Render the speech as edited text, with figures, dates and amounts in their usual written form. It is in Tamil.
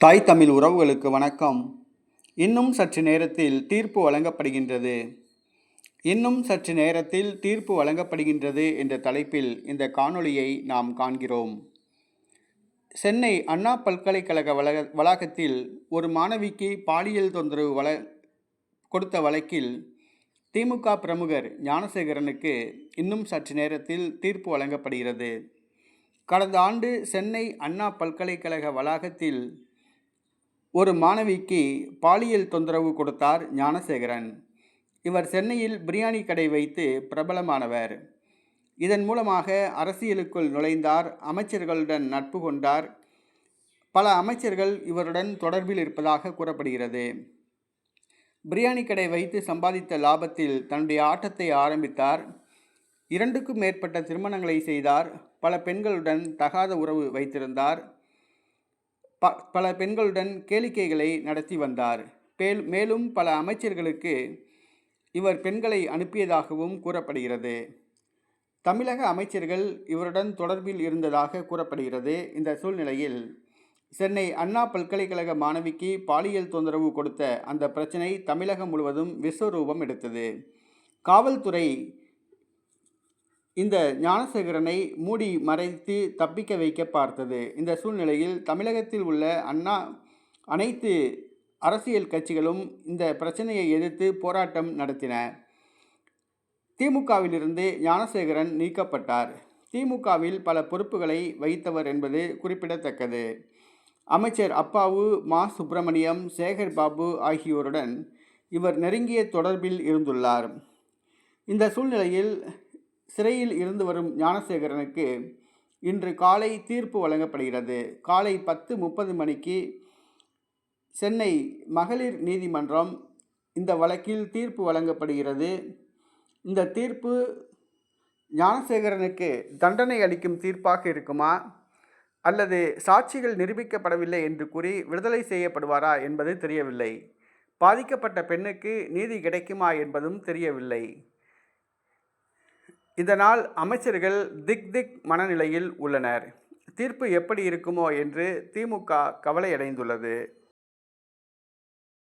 தாய் தமிழ் உறவுகளுக்கு வணக்கம். இன்னும் சற்று நேரத்தில் தீர்ப்பு வழங்கப்படுகின்றது. இன்னும் சற்று நேரத்தில் தீர்ப்பு வழங்கப்படுகின்றது என்ற தலைப்பில் இந்த காணொளியை நாம் காண்கிறோம். சென்னை அண்ணா பல்கலைக்கழக வளாகத்தில் ஒரு மாணவிக்கு பாலியல் தொந்தரவு கொடுத்த வழக்கில் திமுக பிரமுகர் ஞானசேகரனுக்கு இன்னும் சற்று நேரத்தில் தீர்ப்பு வழங்கப்படுகிறது. கடந்த ஆண்டு சென்னை அண்ணா பல்கலைக்கழக வளாகத்தில் ஒரு மாணவிக்கு பாலியல் தொந்தரவு கொடுத்தார் ஞானசேகரன். இவர் சென்னையில் பிரியாணி கடை வைத்து பிரபலமானவர். இதன் மூலமாக அரசியலுக்குள் நுழைந்தார், அமைச்சர்களுடன் நட்பு கொண்டார். பல அமைச்சர்கள் இவருடன் தொடர்பில் இருப்பதாக கூறப்படுகிறது. பிரியாணி கடை வைத்து சம்பாதித்த லாபத்தில் தன்னுடைய ஆட்டத்தை ஆரம்பித்தார். 2க்கும் மேற்பட்ட திருமணங்களை செய்தார். பல பெண்களுடன் தகாத உறவு வைத்திருந்தார். பல பெண்களுடன் கேளிக்கைகளை நடத்தி வந்தார். மேலும் பல அமைச்சர்களுக்கு இவர் பெண்களை அனுப்பியதாகவும் கூறப்படுகிறது. தமிழக அமைச்சர்கள் இவருடன் தொடர்பில் இருந்ததாக கூறப்படுகிறது. இந்த சூழ்நிலையில் சென்னை அண்ணா பல்கலைக்கழக மாணவிக்கு பாலியல் தொந்தரவு கொடுத்த அந்த பிரச்சனை தமிழகம் முழுவதும் விஸ்வரூபம் எடுத்தது. காவல்துறை இந்த ஞானசேகரனை மூடி மறைத்து தப்பிக்க வைக்க பார்த்தது. இந்த சூழ்நிலையில் தமிழகத்தில் உள்ள அனைத்து அரசியல் கட்சிகளும் இந்த பிரச்சனையை எதிர்த்து போராட்டம் நடத்தின. திமுகவிலிருந்து ஞானசேகரன் நீக்கப்பட்டார். திமுகவில் பல பொறுப்புகளை வகித்தவர் என்பது குறிப்பிடத்தக்கது. அமைச்சர் அப்பாவு, மா. சுப்பிரமணியம், சேகர் பாபு ஆகியோருடன் இவர் நெருங்கிய தொடர்பில் இருந்துள்ளார். இந்த சூழ்நிலையில் சிறையில் இருந்து வரும் ஞானசேகரனுக்கு இன்று காலை தீர்ப்பு வழங்கப்படுகிறது. காலை 10:30 மணிக்கு சென்னை மகளிர் நீதிமன்றம் இந்த வழக்கில் தீர்ப்பு வழங்கப்படுகிறது. இந்த தீர்ப்பு ஞானசேகரனுக்கு தண்டனை அளிக்கும் தீர்ப்பாக இருக்குமா, அல்லது சாட்சிகள் நிரூபிக்கப்படவில்லை என்று கூறி விடுதலை செய்யப்படுவாரா என்பது தெரியவில்லை. பாதிக்கப்பட்ட பெண்ணுக்கு நீதி கிடைக்குமா என்பதும் தெரியவில்லை. இதனால் அமைச்சர்கள் திக் மனநிலையில் உள்ளனர். தீர்ப்பு எப்படி இருக்குமோ என்று திமுக கவலையடைந்துள்ளது.